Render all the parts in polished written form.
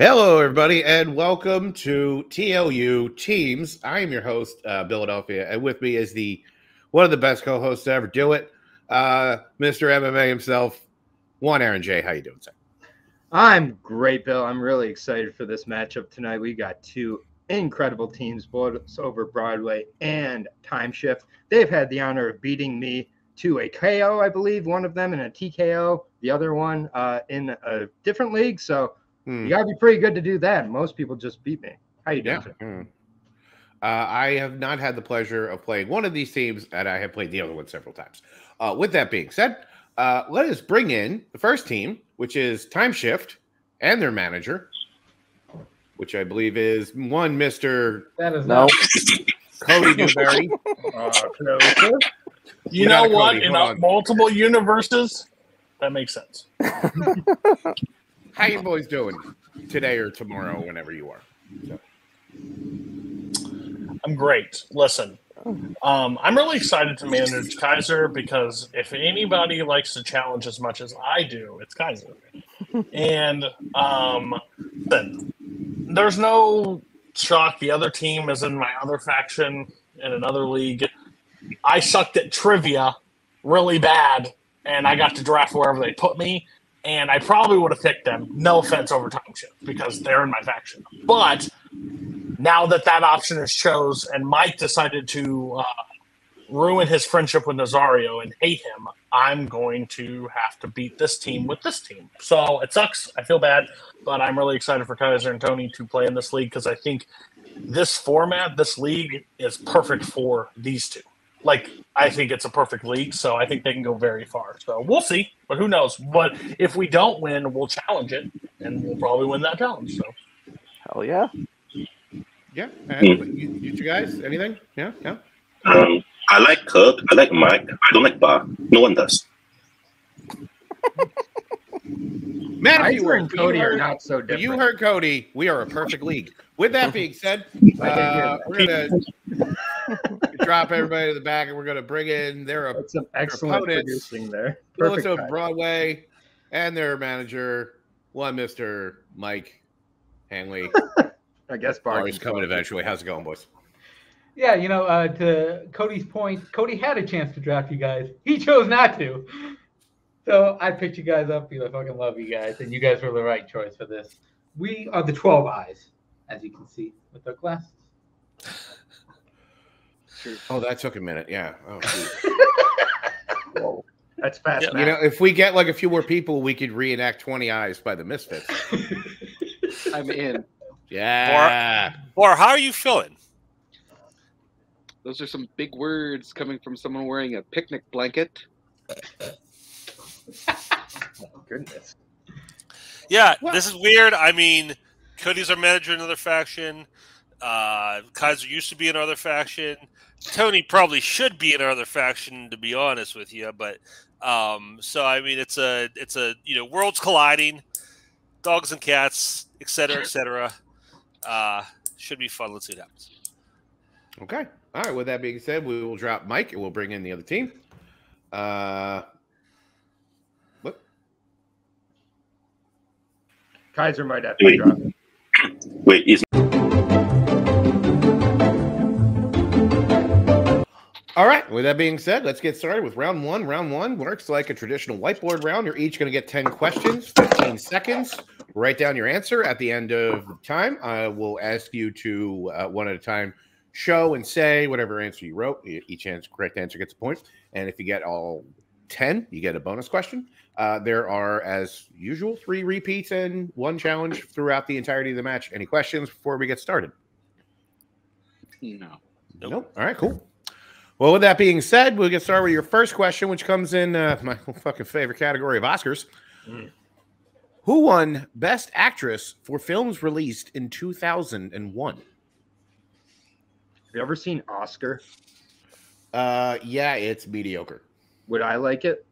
Hello, everybody, and welcome to TLU Teams. I am your host, Philadelphia, and with me is one of the best co-hosts to ever do it, Mr. MMA himself, Aaron J. How you doing, sir? I'm great, Bill. I'm really excited for this matchup tonight. We got two incredible teams, both over Broadway and Time Shift. They've had the honor of beating me to a KO, I believe, one of them in a TKO, the other one in a different league. So you got to be pretty good to do that. Most people just beat me. How you doing? Yeah. I have not had the pleasure of playing one of these teams, and I have played the other one several times. With that being said, let us bring in the first team, which is Time Shift and their manager, which I believe is one Mr. That is no Cody Newberry. You know what? In multiple universes, that makes sense. How you boys doing today or tomorrow, whenever you are? So. I'm great. Listen, I'm really excited to manage Kaiser because if anybody likes to challenge as much as I do, it's Kaiser. And there's no shock. The other team is in my other faction in another league. I sucked at trivia really bad, and I got to draft wherever they put me. And I probably would have picked them, no offense, over Time Shift because they're in my faction. But now that option is chose and Mike decided to ruin his friendship with Nazario and hate him, I'm going to have to beat this team with this team. So it sucks. I feel bad. But I'm really excited for Kaiser and Tony to play in this league because I think this format, this league, is perfect for these two. Like, I think it's a perfect league, so I think they can go very far. So we'll see, but who knows? But if we don't win, we'll challenge it, and we'll probably win that challenge. So, hell yeah. Yeah. You guys, anything? Yeah. I like Kirk. I like Mike. I don't like Bar. No one does. Man, if you heard Cody are not so different. You heard Cody. We are a perfect league. With that being said, we're going to drop everybody to the back, and we're going to bring in some excellent producing there. Perfect. Broadway and their manager, one Mr. Mike Hanley. I guess Bar's coming eventually. How's it going, boys? Yeah, to Cody's point, Cody had a chance to draft you guys. He chose not to. So I picked you guys up because I fucking love you guys, and you guys were the right choice for this. We are the 12 eyes, as you can see with our glasses. Oh, that took a minute. Yeah. Oh, whoa. That's fast. Yeah. If we get like a few more people, we could reenact 20 Eyes by the Misfits. I'm in. Yeah. Or how are you feeling? Those are some big words coming from someone wearing a picnic blanket. Oh, goodness. Yeah, This is weird. I mean, Cody's our manager in another faction. Kaiser used to be in another faction. Tony probably should be in another faction, to be honest with you. But so I mean, it's a worlds colliding, dogs and cats, etc., etc. Should be fun. Let's see what happens. Okay. All right. With that being said, we will drop Mike and we'll bring in the other team. What? Kaiser might have to drop. Wait, is All right. With that being said, let's get started with round one. Round one works like a traditional whiteboard round. You're each going to get 10 questions, 15 seconds. Write down your answer. At the end of the time, I will ask you to, one at a time, show and say whatever answer you wrote. Each correct answer gets a point. And if you get all 10, you get a bonus question. There are, as usual, 3 repeats and 1 challenge throughout the entirety of the match. Any questions before we get started? No. Nope. All right, cool. Well, with that being said, we'll get started with your first question, which comes in my fucking favorite category of Oscars. Who won Best Actress for films released in 2001? Have you ever seen Oscar? Yeah, it's mediocre. Would I like it?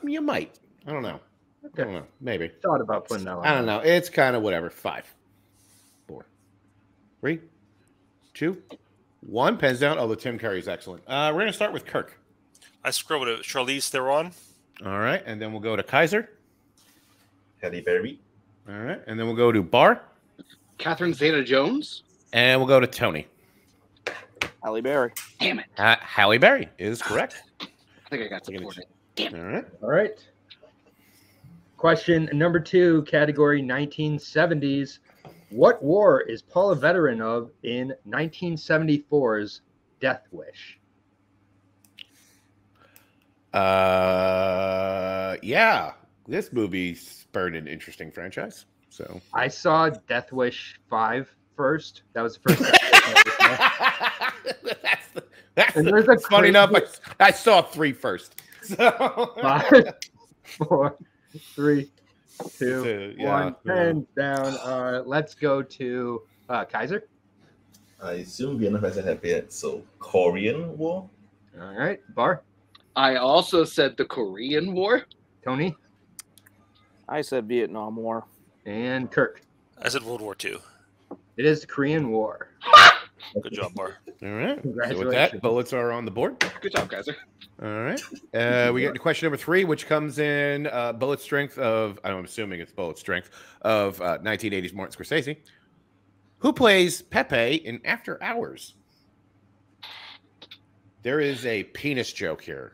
You might. I don't know. Okay. I don't know. Maybe. Thought about putting that one. I don't know. It's kind of whatever. 5, 4, 3, 2, 1. Pens down. Oh, the Tim Curry's excellent. We're going to start with Kirk. I scribbled it. Charlize Theron. All right. And then we'll go to Kaiser. Halle Berry. All right. And then we'll go to Bar. Catherine Zeta-Jones. And we'll go to Tony. Halle Berry. Damn it. Halle Berry is correct. I think I got supported. Damn it. All right. All right. Question number 2, category 1970s. What war is Paul a veteran of in 1974's Death Wish? Yeah. This movie spurred an interesting franchise. So I saw Death Wish 5 first. That was the first. that's funny enough. I saw 3 first. So 5, 4, 3, 2, yeah, 1. Pen down. Let's go to Kaiser. I assume Vietnam hasn't had it, so Korean War. All right, Bar. I also said the Korean War. Tony I said Vietnam War. and Kirk. I said World War II. It is the Korean War. Good job, Bar. all right. So Congratulations. with that, bullets are on the board. Good job, Kaiser. All right. We get to question number 3, which comes in bullet strength of, I'm assuming it's bullet strength, of 1980s Martin Scorsese. Who plays Pepe in After Hours? There is a penis joke here.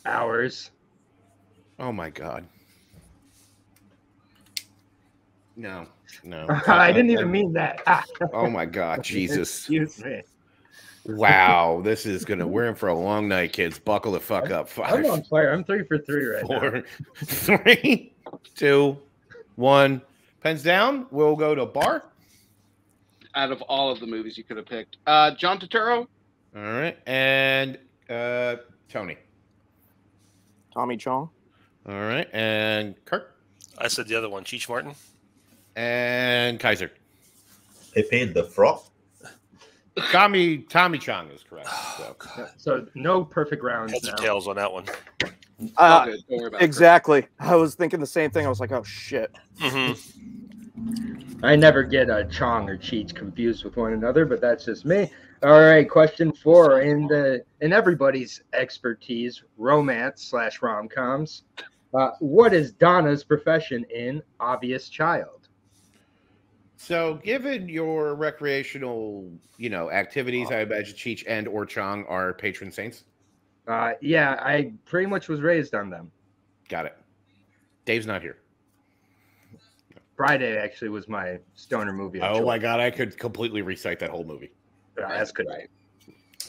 Hours. Oh, my God. No. I didn't even mean that. Oh, my God. Jesus. Excuse me. Wow. This is going to, we're in for a long night, kids. Buckle the fuck up. I'm 5, on fire. I'm 3 for 3 right now. 4, 3, 2, 1. Pens down. We'll go to Bar. Out of all of the movies you could have picked, John Turturro. All right. And Tony. Tommy Chong. All right. And Kirk. I said the other one, Cheech Martin. And Kaiser. Pepe the Frog. Tommy Chong is correct. So. So no perfect rounds Heads now. or tails on that one. All good. Don't worry about it. Exactly. I was thinking the same thing. I was like, oh shit. Mm-hmm. I never get Chong or Cheech confused with one another, but that's just me. All right, question 4 in everybody's expertise, romance/rom-coms. What is Donna's profession in Obvious Child? So, given your recreational, activities, I imagine Cheech and or Chong are patron saints. Yeah, I pretty much was raised on them. Got it. Dave's not here. Friday actually was my stoner movie. Oh my God, I could completely recite that whole movie. That's good. Right.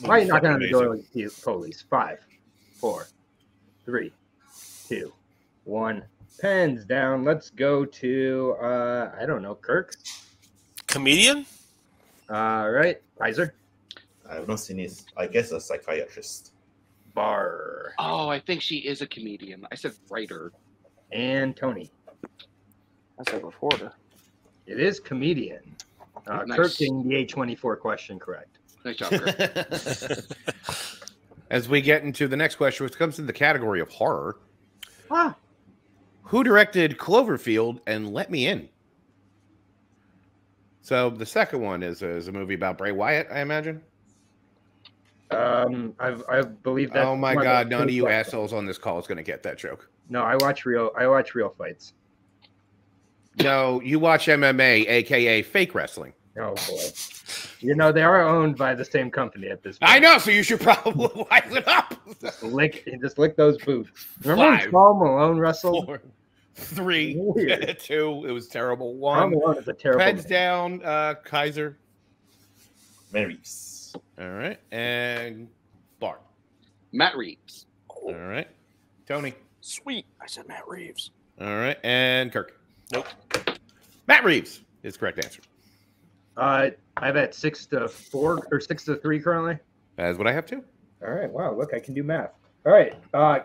Why are you knocking on the door like the police? 5, 4, 3, 2, 1. Pens down. Let's go to I don't know, Kirk. Comedian? All right, Kaiser. I have not seen it. I guess a psychiatrist. Bar. Oh, I think she is a comedian. I said writer. And Tony. I said reporter. It is comedian. Nice. Kirk getting the A24 question correct. Nice job, Kirk. As we get into the next question, which comes in the category of horror. Who directed Cloverfield and Let Me In? So the second one is a movie about Bray Wyatt, I imagine. I believe that. Oh my God! None of you assholes on this call is going to get that joke. No, I watch real fights. No, you watch MMA, aka fake wrestling. Oh boy! They are owned by the same company at this point. I know, so you should probably wise it up. Just lick those boots. Remember when Paul Malone wrestled? 4, 3, 2. It was terrible. Paul 1. Malone is a terrible. Pens down. Kaiser. Marys. All right, and Bart. Matt Reeves. All right, Tony. Sweet. I said Matt Reeves. All right, and Kirk. Nope. Matt Reeves is the correct answer. I'm at 6-4 or 6-3 currently. That's what I have too. All right. Wow. Look, I can do math. All right.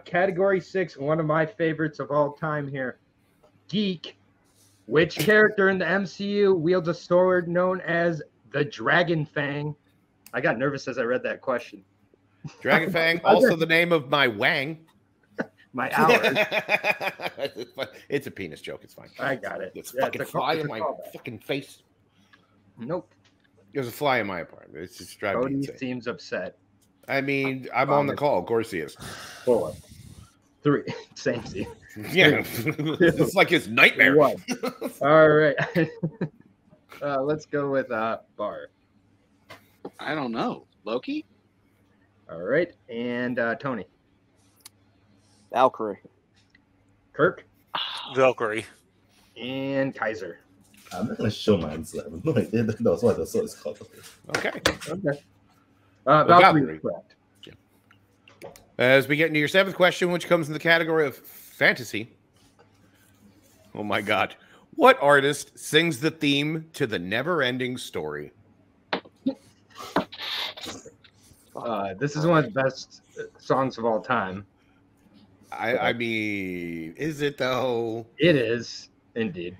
Category 6, one of my favorites of all time here. Geek. Which character in the MCU wields a sword known as the DRAGONFANG? I got nervous as I read that question. DRAGONFANG, also the name of my wang. My hours. It's a penis joke. It's fine. I got it. It's fucking fly in my fucking face. Nope. There's a fly in my apartment. It's just driving me Cody insane. seems upset. I mean, I'm on the call. Of course he is. 4, 3. Same scene. Yeah, it's like his nightmare. 1. All right. Let's go with Bar. I don't know. Loki? All right. And Tony. Valkyrie. Kirk. Valkyrie. And Kaiser. I'm not gonna show my answer. I have no idea that was what the sword is called. Okay. Okay. Valkyrie. Valkyrie is correct. As we get into your 7th question, which comes in the category of fantasy. Oh my God. What artist sings the theme to the never-ending story? This is one of the best songs of all time. I mean, is it though? It is, indeed.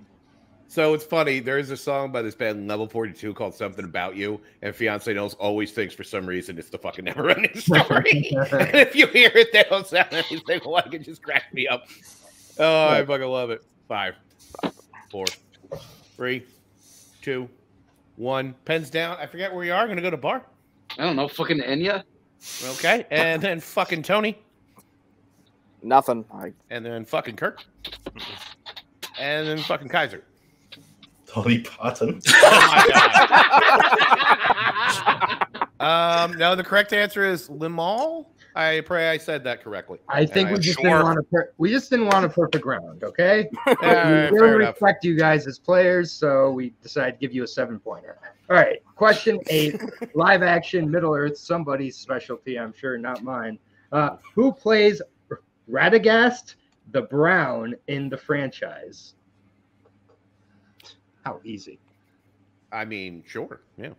So it's funny. There's a song by this band, Level 42, called Something About You. And Fiance Knows always thinks for some reason it's the fucking never-ending story. And if you hear it, they don't sound anything like it. Just crack me up. Oh, I fucking love it. 5, 4, 3, 2, 1. Pens down. I forget where you are. Going to go to Bar. I don't know. Fucking Enya? Okay. And then fucking Tony. Nothing. And then fucking Kirk. And then fucking Kaiser. Dolly Parton. Oh my God. No, the correct answer is Limahl. I pray I said that correctly. I think we just didn't want to. We just didn't want a perfect round. Okay. We fair really enough. respect you guys as players, so we decided to give you a 7-pointer. All right. Question 8. Live action Middle Earth. Somebody's specialty, I'm sure, not mine. Who plays Radagast the Brown in the franchise? How easy. I mean, sure. Yeah.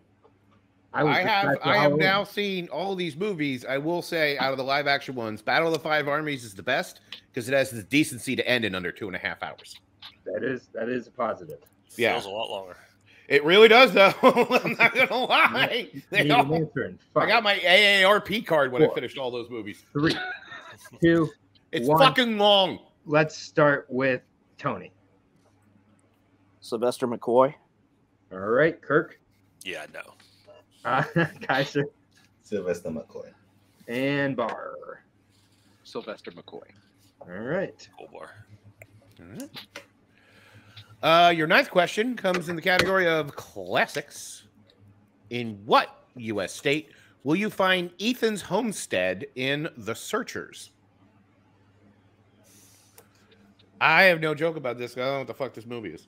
I have now seen all these movies. I will say, out of the live action ones, Battle of the Five Armies is the best because it has the decency to end in under 2.5 hours. That is a positive. Yeah, Feels a lot longer. It really does, though. I'm not gonna lie. I got my AARP card when I finished all those movies. 3, 2, It's 1. fucking long. Let's start with Tony. Sylvester McCoy. All right, Kirk. Yeah, no. Kaiser. Sylvester McCoy. And Bar. Sylvester McCoy. All right. Cool Bar. All right. Your 9th question comes in the category of classics. In what U.S. state will you find Ethan's homestead in The Searchers? I have no joke about this. I don't know what the fuck this movie is.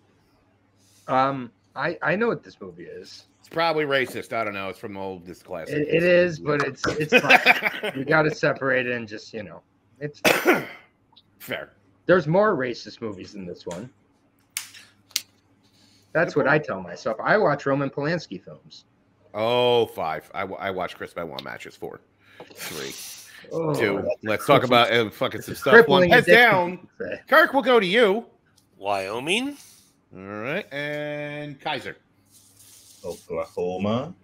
I know what this movie is. It's probably racist. I don't know. It's from this classic. It is, but it's fine. You got to separate it and just, it's fair. There's more racist movies than this one. That's what I tell myself. I watch Roman Polanski films. Oh, 5. I watch Chris Benoit matches. 4, 3, Oh, 2. Let's talk about fucking some stuff. 1. Heads down. Kirk, we'll go to you. Wyoming. All right, and Kaiser. Oklahoma.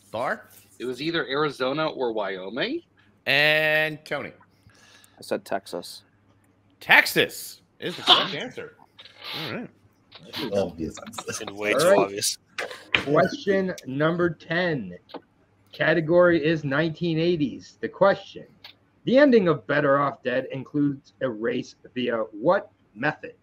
Bar. It was either Arizona or Wyoming. And Tony. I said Texas. Texas is the correct answer. All right. Obvious. And way too obvious. Question number 10. Category is 1980s. The question: the ending of Better Off Dead includes a race via what method?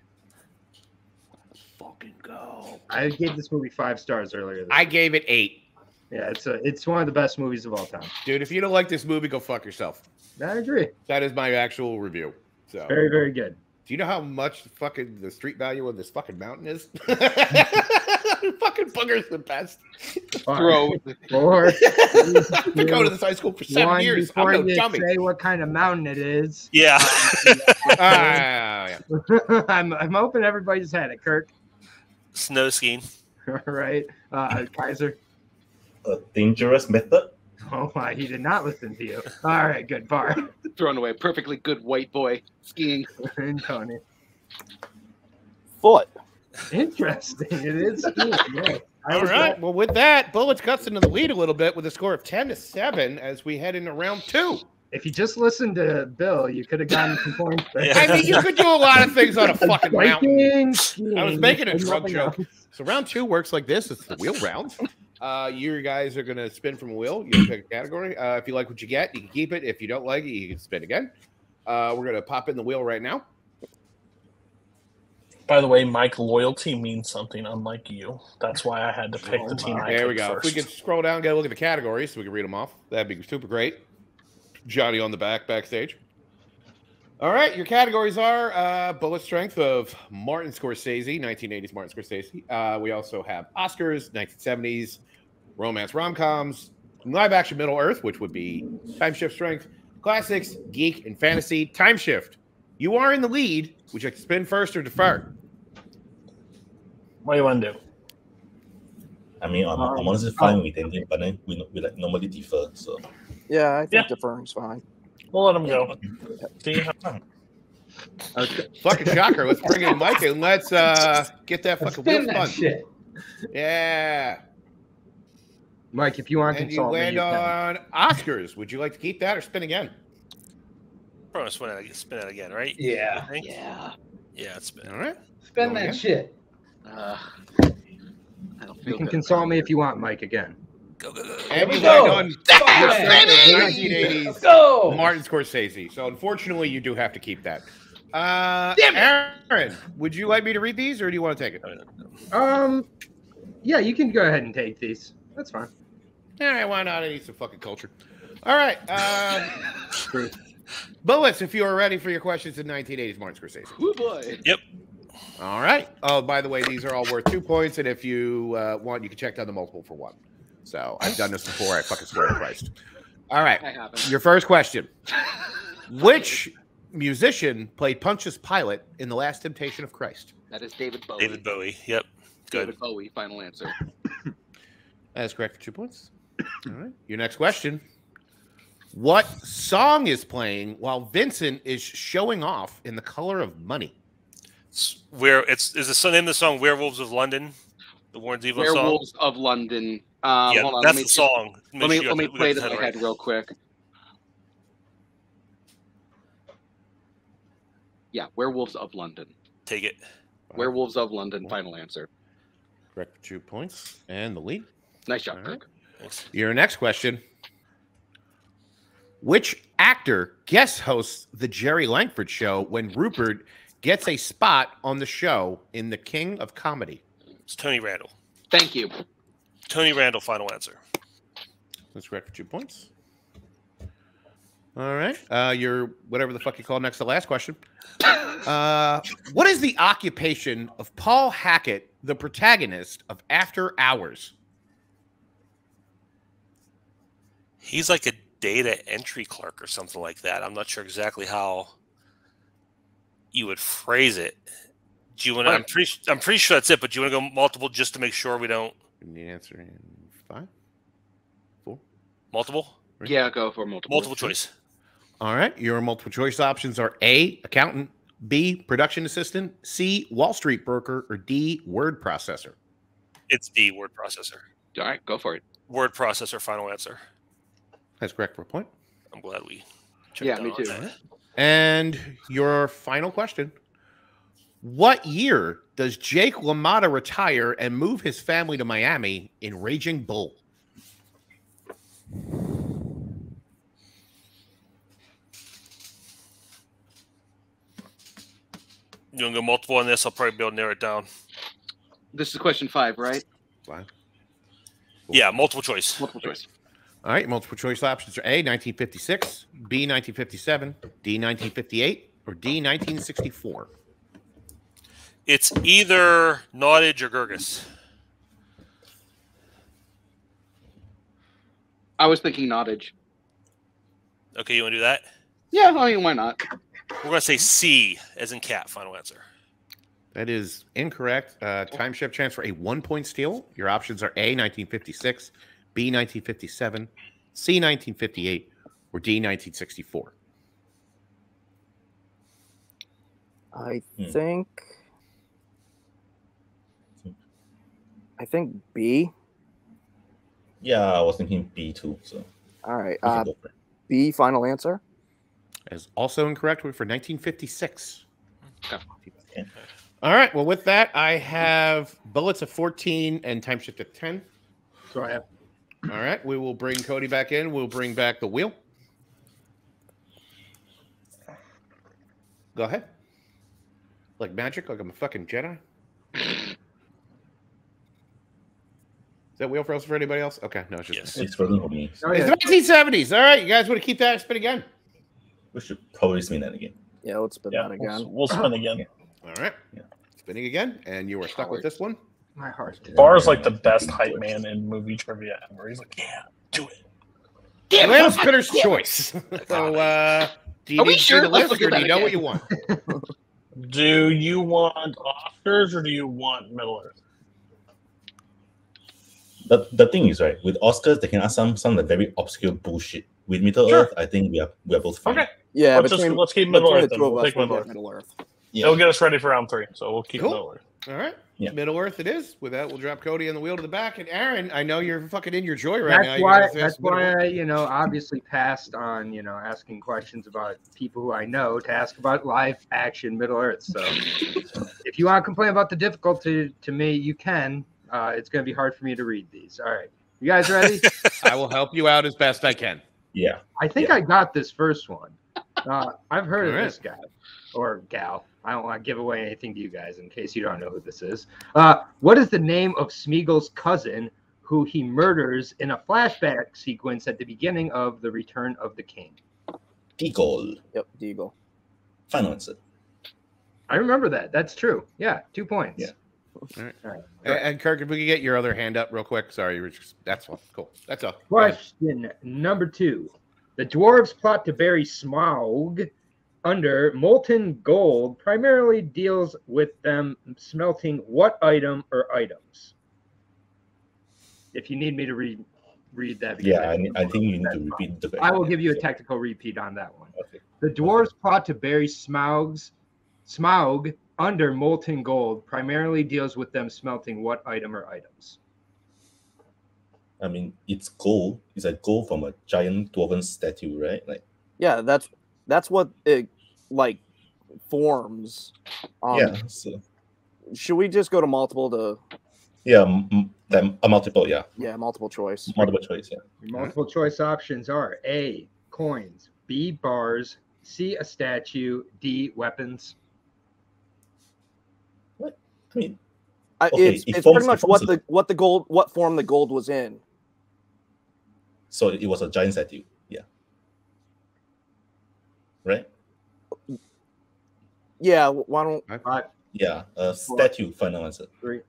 Fucking go. I gave this movie 5 stars earlier. I gave it 8. Yeah, it's one of the best movies of all time. Dude, if you don't like this movie, go fuck yourself. I agree. That is my actual review. So Very, very good. do you know how much fucking the street value of this fucking mountain is? Fucking booger's the best. Throw. 4. I've been going to this high school for 7 years. I'm Before no you dummy. say what kind of mountain it is, Yeah. Yeah. I'm hoping everybody's had it. Kirk. Snow skiing. All right. Kaiser. A dangerous method. Oh my, he did not listen to you. All right, good. Bar. Thrown away. Perfectly good white boy skiing. And Tony. Foot. Interesting. It is skiing. Yes. All right. Well, with that, Bullets cuts into the lead a little bit with a score of 10-7 as we head into round 2. If you just listened to Bill, you could have gotten some points there. Yeah. I mean, you could do a lot of things on a fucking mountain. Skiing, I was making a and drug nothing joke. else. So round 2 works like this. It's the wheel round. You guys are going to spin from a wheel. You pick a category. If you like what you get, you can keep it. If you don't like it, you can spin again. We're going to pop in the wheel right now. By the way, Mike, loyalty means something unlike you. That's why I had to pick the team I There we picked go. first. If we could scroll down, get a look at the categories so we can read them off. That'd be super great. Johnny on the backstage. All right, your categories are bullet strength of Martin Scorsese, 1980s Martin Scorsese. We also have Oscars, 1970s, romance rom-coms, live action Middle Earth, which would be time shift strength, classics, geek, and fantasy. Time shift. You are in the lead. Would you like to spin first or defer? What do you want to do? I mean, I'm honestly fine with anything, but then we like normally defer. So Yeah, I think deferring's fine. We'll let him go. See how Fucking shocker. Let's bring in Mike and let's get that fucking wheel spun. Shit. Yeah. Mike, if you want to And you consult me, land you can. on Oscars. Would you like to keep that or spin again? Probably spin it again, right? Yeah. I think? Yeah. Yeah, it's spin. All right. Spend Go that again. shit. I don't You feel can good. consult me if you want, Mike, again. Go, go, go. And we you go. land on Fuck your yeah. strength of Let's 1980s go. Martin Scorsese. So unfortunately, you do have to keep that. Damn it. Aaron, would you like me to read these or do you want to take it? Yeah, you can go ahead and take these. That's fine. All right, why not? I need some fucking culture. All right. Bullets, if you are ready for your questions in 1980s Martin Scorsese. Oh boy. Yep. All right. Oh, by the way, these are all worth 2 points, and if you want, you can check down the multiple for 1. So I've done this before. I fucking swear to Christ. All right. I haven't. Your first question. Which musician played Pontius Pilate in The Last Temptation of Christ? That is David Bowie. David Bowie. Yep. Good. David Bowie. Final answer. That is correct for 2 points. All right. Your next question. What song is playing while Vincent is showing off in The Color of Money? Is the name of the song "Werewolves of London"? The Warren Zevon song. Werewolves of London. Yeah, Hold on. that's the song. Let me play it in my head real quick. Yeah, Werewolves of London. Take it. Werewolves of London. Final answer. Correct for 2 points. And the lead. Nice job, All right. Kirk. Thanks. Your next question. Which actor guest hosts the Jerry Langford Show when Rupert gets a spot on the show in The King of Comedy? It's Tony Randall. Thank you. Tony Randall. Final answer. That's correct for 2 points. All right. Your whatever the fuck you call next to last question. What is the occupation of Paul Hackett, the protagonist of After Hours? He's like a data entry clerk or something like that. I'm not sure exactly how you would phrase it. Do you want to? I'm pretty sure that's it. But do you want to go multiple just to make sure we don't? The answer in 5, 4. Multiple? Yeah, go for multiple. Multiple choice. All right. Your multiple choice options are A, accountant, B, production assistant, C, Wall Street broker, or D, word processor. It's D, word processor. All right, go for it. Word processor. Final answer. That's correct for a point. I'm glad we. checked Yeah, down me on too. that. And your final question. What year does Jake LaMotta retire and move his family to Miami in Raging Bull? You want to go multiple on this? I'll probably be able to narrow it down. This is question 5, right? Fine. Yeah, multiple choice. Multiple choice. All right, multiple choice options are A, 1956, B, 1957, D, 1958, or D, 1964. It's either Nottage or Gurgis. I was thinking Nottage. Okay, you want to do that? Yeah, I mean, why not? We're going to say C as in cat. Final answer. That is incorrect. Time shift transfer, a 1 point steal. Your options are A, 1956, B, 1957, C, 1958, or D, 1964. I think B. Yeah, I was thinking B too. So All right. we can go for it. B, final answer. Is also incorrect for 1956. Okay. All right. Well, with that, I have bullets of 14 and time shift at 10. So I have. All right. We will bring Cody back in. We'll bring back the wheel. Go ahead. Like magic, like I'm a fucking Jedi. Is that wheel for anybody else? Okay, no, it's just Yes. It's frozen for me. Oh, It's yeah. the 1970s. All right, you guys want to keep that spin again? We should probably spin that again. Yeah, let's spin Yeah, that again. we'll spin again. All right. Yeah. Spinning again, and you are stuck with this one. My heart. Bar's like the best hype man in movie trivia ever. He's like, yeah, do it. Atlanta Spinner's choice. So, do you Are we need to see sure? the Let's list, look or at do you that know what again. you want? Do you want Oscars or do you want Middle Earth? The thing is, right, with Oscars, they can ask some like very obscure bullshit. With Middle Sure. Earth, I think we are both fine. Okay. Yeah, Let's keep Middle between Earth the then. two of We'll us, take we'll Middle get Earth. Middle Earth. Yeah. It'll get us ready for round 3, so we'll keep Cool. Middle Earth. All right. Yeah. Middle Earth it is. With that, we'll drop Cody on the wheel to the back. And Aaron, I know you're fucking in your joy right now. That's You why. gotta say That's some Middle why Earth. I, obviously passed on, asking questions about people who I know to ask about live action Middle Earth. So, if you want to complain about the difficulty to me, you can. It's going to be hard for me to read these. All right, you guys ready? I will help you out as best I can. Yeah. I think I got this first one. I've heard of All right. this guy or gal. I don't want to give away anything to you guys in case you don't know who this is. What is the name of Smeagol's cousin who he murders in a flashback sequence at the beginning of The Return of the King? Deagle. Yep, Deagle. Final answer. I remember that. That's true. Yeah, 2 points. Yeah. All right. And Kirk, if we could get your other hand up real quick. Sorry, you were just, that's all. Cool. That's all. Go ahead. Question number 2. The dwarves plot to bury Smaug under molten gold, primarily deals with them smelting what item or items? If you need me to read that. because Yeah, I think you need to repeat the question. I will give you a technical repeat on that one. Okay. The dwarves plot to bury Smaug under molten gold, primarily deals with them smelting what item or items? I mean, it's gold. It's a gold from a giant dwarven statue, right? Like, Yeah, that's what it like forms. yeah. So, Should we just go to multiple to yeah, a multiple. Yeah, multiple choice? multiple choice. Yeah. Your multiple choice options are A, coins, B, bars, C, a statue, D, weapons. I mean, It's it it's forms- pretty much it forms what form the gold was in. so it was a giant statue. Yeah. Right. Yeah, why don't Five, Yeah. A statue. Final answer. 3.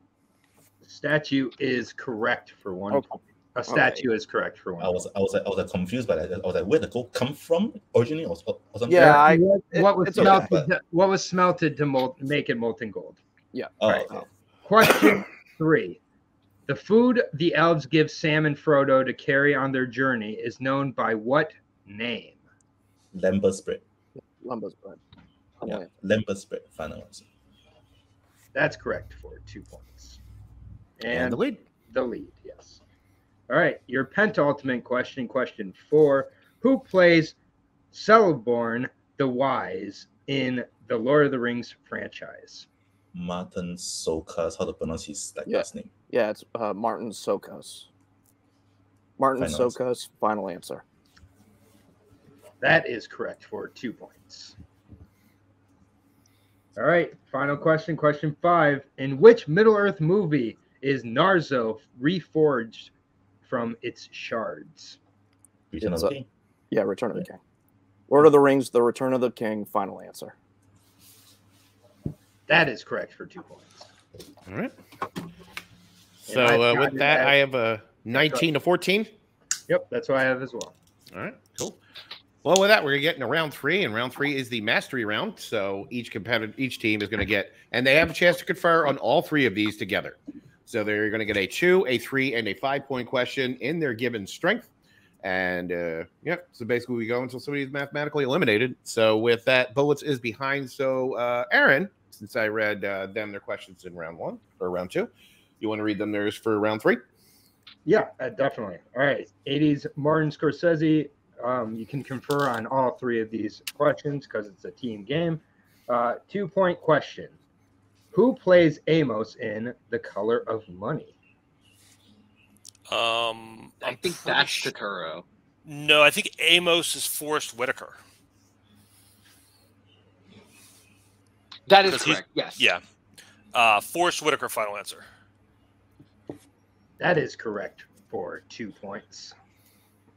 Statue is correct for 1 Okay. point. A statue is correct for 1 I was confused by that. I was like, where did the gold come from originally, or something? Yeah, What was it's okay, smelted? What was smelted to make it molten gold? Oh, Right. okay. Question 3. The food the elves give Sam and Frodo to carry on their journey is known by what name? Lambert bread. Lumber's bread. Yeah. Lambert bread. Final answer. That's correct for 2 points. And the lead. The lead, yes. All right, your penultimate question, question 4. Who plays Celeborn the Wise in the Lord of the Rings franchise? Martin Sokas. How to pronounce his Yeah. last name? Yeah, it's Martin Sokas. Martin Final answer. Sokas. Final answer. That is correct for 2 points. All right, final question, question 5. In which Middle-earth movie is Narzo reforged from its shards? Return of It's the a- King. Yeah, Return of the King. Lord of the Rings, The Return of the King. Final answer. That is correct for 2 points. All right. And So I've with gotten that, that- I have a 19 to 14. Yep, that's what I have as well. All right, cool. Well, with that, we're gonna get into round 3, and round 3 is the mastery round. So each team is gonna get, and they have a chance to confer on all 3 of these together. So they're gonna get a 2, a 3, and a 5-point question in their given strength. And yeah, so basically we go until somebody is mathematically eliminated. So with that, bullets is behind. So Aaron, since I read them their questions in round 1 or round 2, you want to read them theirs for round 3? Yeah, definitely. All right, 80s Martin Scorsese. You can confer on all 3 of these questions because it's a team game. 2-point question. Who plays Amos in The Color of Money? I think that's Totoro. No, I think Amos is Forrest Whitaker. That is 'Cause he's- correct. Yes. Yeah. Forrest Whitaker, final answer. That is correct for 2 points.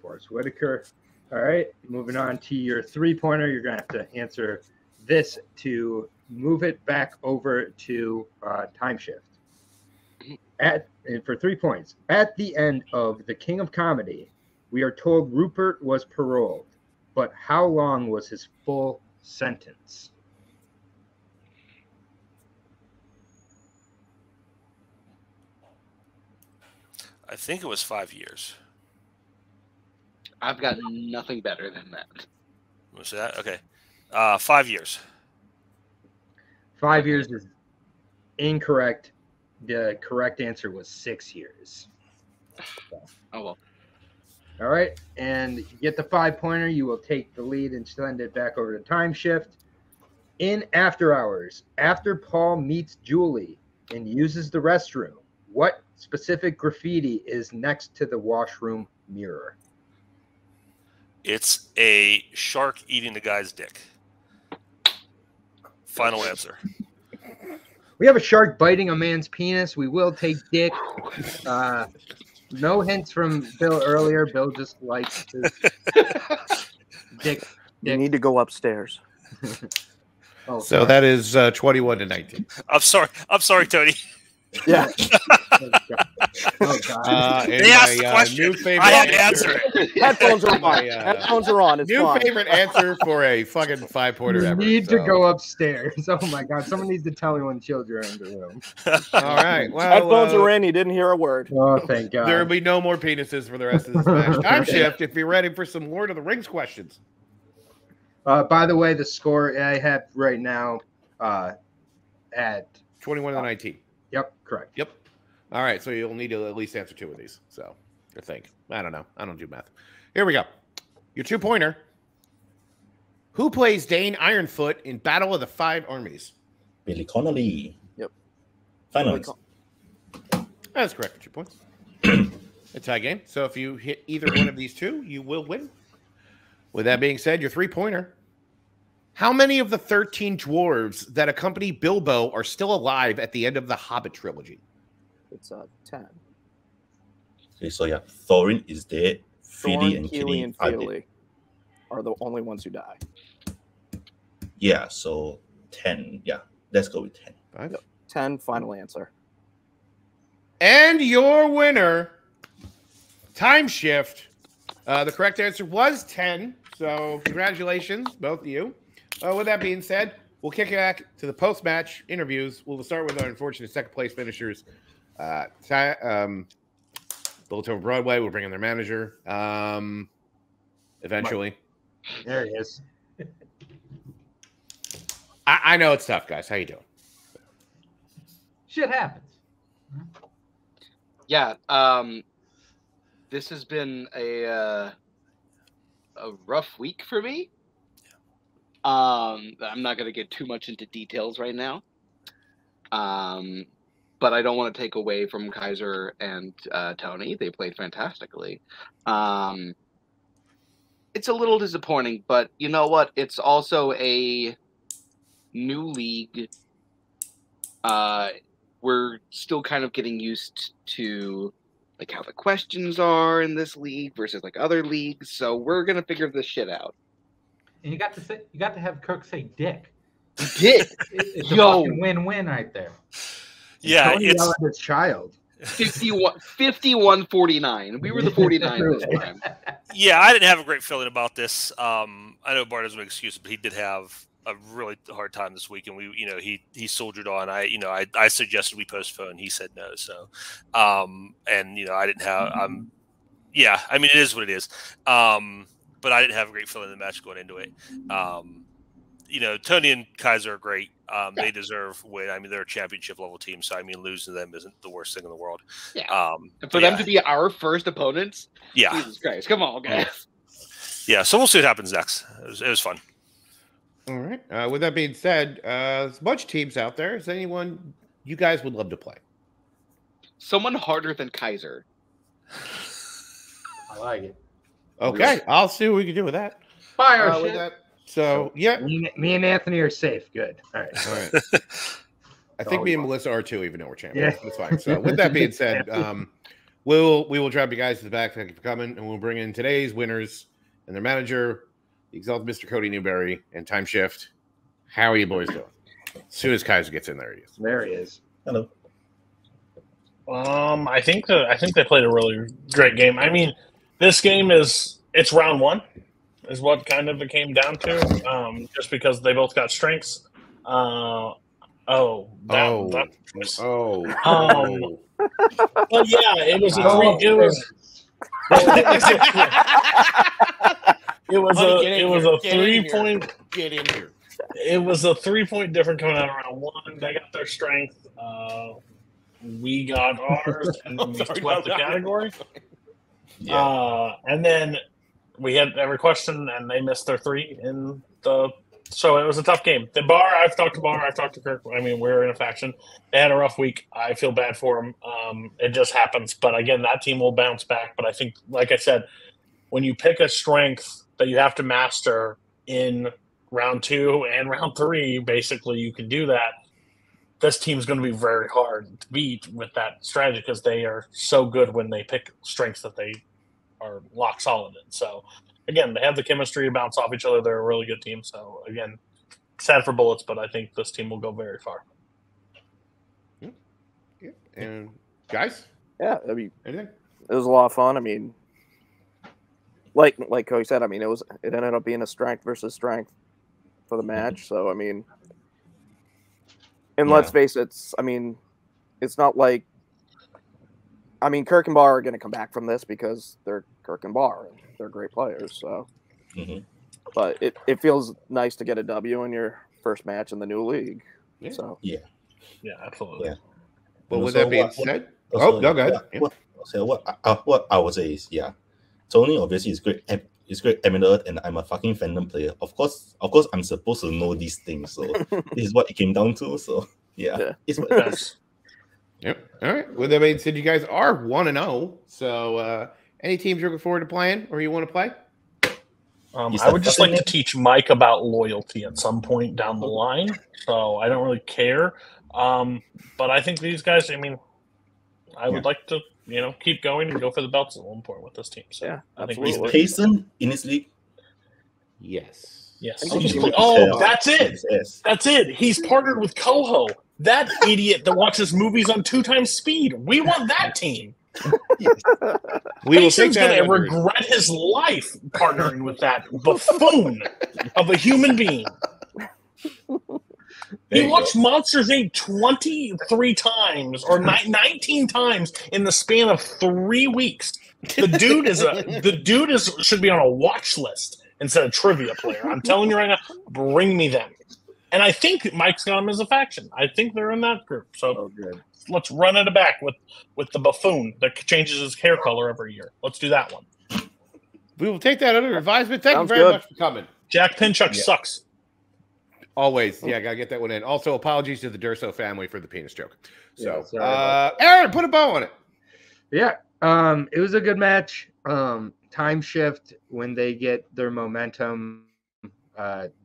Forrest Whitaker. All right, moving on to your 3-pointer. You're going to have to answer this to move it back over to Time Shift. And for 3 points, at the end of The King of Comedy, we are told Rupert was paroled, but how long was his full sentence? I think it was 5 years. I've got nothing better than that. Was that okay? 5 years. 5 years is incorrect. The correct answer was 6 years. Oh, well. All right, and you get the 5-pointer. You will take the lead and send it back over to Time Shift. In After Hours, after Paul meets Julie and uses the restroom, what specific graffiti is next to the washroom mirror? It's a shark eating the guy's dick. Final answer. We have a shark biting a man's penis. We will take dick. No hints from Bill earlier. Bill just likes his dick. You need to go upstairs. Oh, So sorry. that is 21-19. I'm sorry, Tony. Yeah. Oh, God. And They asked the my, question. new favorite I had to answer it. Headphones are on. My, Headphones are on. It's new fine. favorite answer for a fucking 5-pointer You ever. need to so. go upstairs. Oh, my God. Someone needs to tell me when children are in the room. All right. Well, Headphones are in. He didn't hear a word. Oh, thank God. there will be no more penises for the rest of this match. Time Shift, if you're ready for some Lord of the Rings questions. By the way, the score I have right now at 21-19. Yep, correct. Yep. All right. So you'll need to at least answer 2 of these. So I think. I don't know. I don't do math. Here we go. Your 2-pointer. Who plays Dane Ironfoot in Battle of the Five Armies? Billy Connolly. Yep. Final Billy answer. That's correct for 2 points. A tie game. So if you hit either one of these two, you will win. With that being said, your 3-pointer. How many of the 13 dwarves that accompany Bilbo are still alive at the end of the Hobbit trilogy? It's 10. Okay, so yeah, Thorin is dead. Fili Thorin, and Keely, Kili and are dead. Feely are the only ones who die. Yeah, so 10. Yeah, let's go with 10. 5. 10, final answer. And your winner, Time Shift. The correct answer was 10. So congratulations, both of you. With that being said, we'll kick it back to the post-match interviews. We'll start with our unfortunate second-place finishers. Built over Broadway. We'll bring in their manager eventually. There he is. I know it's tough, guys. How you doing? Shit happens. Yeah. This has been a rough week for me. I'm not going to get too much into details right now. But I don't want to take away from Kaiser and Tony. They played fantastically. It's a little disappointing, but you know what? It's also a new league. We're still kind of getting used to like how the questions are in this league versus like other leagues. So we're gonna figure this shit out. And you got to have Kirk say dick. Dick. It's a Yo. fucking win-win right there. Yeah, Tony it's yelled at his child. 51-49. We were the 49 this time. yeah. I didn't have a great feeling about this. I know Bart doesn't make excuses, but he did have a really hard time this week, and he soldiered on. I suggested we postpone. He said no. So, and I didn't have. Yeah, I mean it is what it is. But I didn't have a great feeling in the match going into it. Tony and Kaiser are great. They deserve win. I mean, they're a championship level team, so I mean, losing to them isn't the worst thing in the world. Yeah. And for them to be our first opponents, yeah, Jesus Christ, come on, guys. Yeah. So we'll see what happens next. It was fun. All right. With that being said, there's a bunch of teams out there. Is there anyone you guys would love to play? Someone harder than Kaiser. I like it. Okay, I'll see what we can do with that. Fire With shit. that So yeah, me and Anthony are safe. Good. All right. All right. I think me and Melissa are too, even though we're champions. Yeah. It's fine. So with that being said, we will drop you guys to the back. Thank you for coming, and we'll bring in today's winners and their manager, the exalted Mr. Cody Newberry and Time Shift. How are you boys doing? As soon as Kaiser gets in there, he is. There he is. Hello. I think they played a really great game. I mean, this game it's round one, is what kind of it came down to. Just because they both got strengths. But yeah, it was a It was a 3-point difference coming out of round one. They got their strength. We got ours, and then we swept the category. Yeah. And then we had every question, and they missed their 3 in the. So it was a tough game. The Bar, I've talked to Kirk. I mean, we're in a faction. They had a rough week. I feel bad for them. It just happens. But again, that team will bounce back. But I think, like I said, when you pick a strength that you have to master in round 2 and round 3, basically you can do that. This team's going to be very hard to beat with that strategy because they are so good when they pick strengths that they are lock solid in. So, again, they have the chemistry to bounce off each other. They're a really good team. So, again, sad for Bullets, but I think this team will go very far. Yeah. And guys? Yeah, I mean, anything? It was a lot of fun. I mean, like Cody said, I mean, it ended up being a strength versus strength for the match. So, I mean, and let's face it, it's not like, I mean, Kirk and Bar are going to come back from this because they're Kirk and Bar, and they're great players. So, but it feels nice to get a W in your first match in the new league. Yeah. So yeah, absolutely. Yeah. Well, with that being said, go ahead. What I would say is, Tony obviously is great. It's great Eminent, and I'm a fucking fandom player. Of course, I'm supposed to know these things. So this is what it came down to. So it's what it is. Yep. All right. With that being said, you guys are 1-0. So any teams you're looking forward to playing or you want to play? I would just like to teach Mike about loyalty at some point down the line. So I don't really care. But I think these guys, I mean, I would like to, keep going and go for the belts at one point with this team. So yeah, I think is Payson in this league? Yes. That's it. Yes. That's it. He's partnered with Coho, that idiot that watches movies on 2 times speed. We want that team. Payson's going to regret his life partnering with that buffoon of a human being. He watched Monsters Inc. 23 times or 19 times in the span of 3 weeks. The dude should be on a watch list instead of trivia player. I'm telling you right now, bring me them. And I think Mike's got them as a faction. I think they're in that group. So let's run it back with the buffoon that changes his hair color every year. Let's do that one. We will take that under advisement. Thank you very much for coming. Jack Pinchuk sucks. Always. Yeah, gotta get that one in. Also, apologies to the Durso family for the penis joke. So, Aaron, put a bow on it. Yeah. It was a good match. Time Shift, when they get their momentum,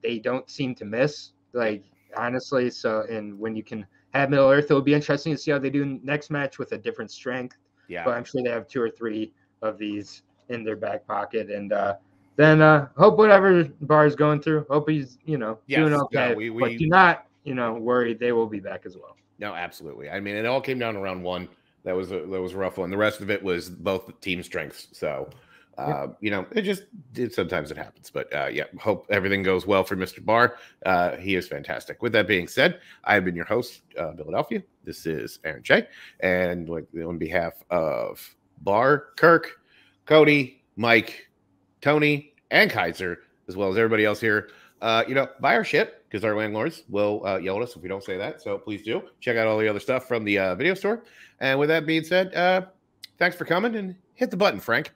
they don't seem to miss. Like, honestly. So, and when you can have Middle Earth, it'll be interesting to see how they do next match with a different strength. Yeah. But I'm sure they have 2 or 3 of these in their back pocket. And then hope whatever Bar's going through, hope he's, doing okay. No, but do not, worry. They will be back as well. No, absolutely. I mean, it all came down to round 1. That was a rough one. The rest of it was both team strengths. So, sometimes it happens. But, hope everything goes well for Mr. Bar. He is fantastic. With that being said, I've been your host, Philadelphia. This is Aaron J. And on behalf of Bar, Kirk, Cody, Mike, Tony, and Kaiser, as well as everybody else here, buy our shit because our landlords will yell at us if we don't say that. So please do check out all the other stuff from the video store. And with that being said, thanks for coming and hit the button, Frank.